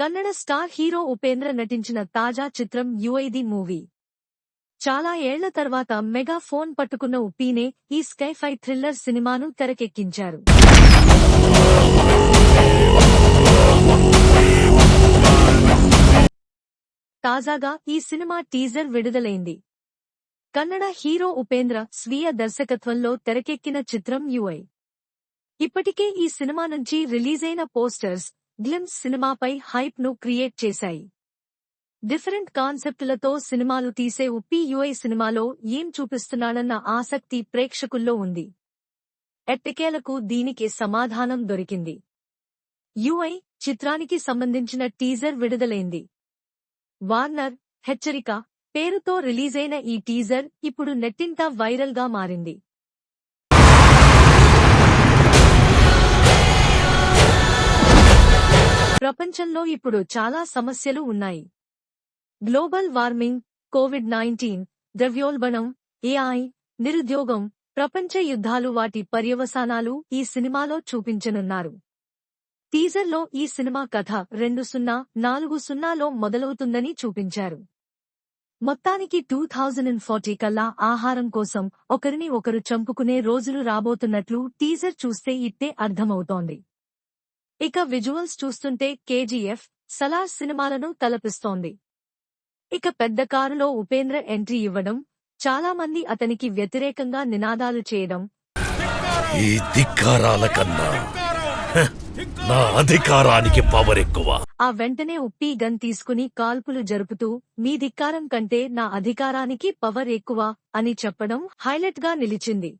Kannada star hero Upendra నటించిన తాజా చిత్రం యుఐది మూవీ. చాలా ఏళ్ల తర్వాత మెగా ఫోన్ పట్టుకున్న ఉప్పీనే ఈ స్కై-ఫై థ్రిల్లర్ సినిమాను తెరకెక్కించారు. తాజాగా ఈ సినిమా టీజర్ విడుదలైంది. కన్నడ హీరో ఉపేంద్ర స్వీయ దర్శకత్వంలో తెరకెక్కిన చిత్రం యుఐ. ఇప్పటికే ఈ సినిమా నుంచి రిలీజైన పోస్టర్స్, గ్లిమ్స్ సినిమాపై హైప్ ను క్రియేట్ చేశాయి. డిఫరెంట్ కాన్సెప్టులతో సినిమాలు తీసే ఉప్పీ యుఐ సినిమాలో ఏం చూపిస్తున్నాడన్న ఆసక్తి ప్రేక్షకుల్లో ఉంది. ఎట్టకేలకు దీనికి సమాధానం దొరికింది. యుఐ చిత్రానికి సంబంధించిన టీజర్ విడుదలైంది. వార్నర్, హెచ్చరిక పేరుతో రిలీజైన ఈ టీజర్ ఇప్పుడు నెట్టింట వైరల్ గా మారింది. ప్రపంచంలో ఇప్పుడు చాలా సమస్యలు ఉన్నాయి. గ్లోబల్ వార్మింగ్, కోవిడ్-19, ద్రవ్యోల్బణం, ఏఐ, నిరుద్యోగం, ప్రపంచ యుద్ధాలు వాటి పర్యవసానాలు ఈ సినిమాలో చూపించనున్నారు. టీజర్లో ఈ సినిమా కథ 2040లో మొదలవుతుందని చూపించారు. మొత్తానికి 2040 కల్లా ఆహారం కోసం ఒకరిని ఒకరు చంపుకునే రోజులు రాబోతున్నట్లు టీజర్ చూస్తే ఇట్టే అర్థమవుతోంది. ఇక విజువల్స్ చూస్తుంటే కేజీఎఫ్, సలార్ సినిమాలను తలపిస్తోంది. ఇక పెద్ద కారులో ఉపేంద్ర ఎంట్రీ ఇవ్వడం, చాలా మంది అతనికి వ్యతిరేకంగా నినాదాలు చేయడం, ఈ ధిక్కారాల కన్నా నా అధికారానికి పవర్ ఎక్కువ. ఆ వెంటనే ఉప్పీ గన్ తీసుకుని కాల్పులు జరుపుతూ మీ ధిక్కారం కంటే నా అధికారానికి పవర్ ఎక్కువ అని చెప్పడం హైలైట్ గా నిలిచింది.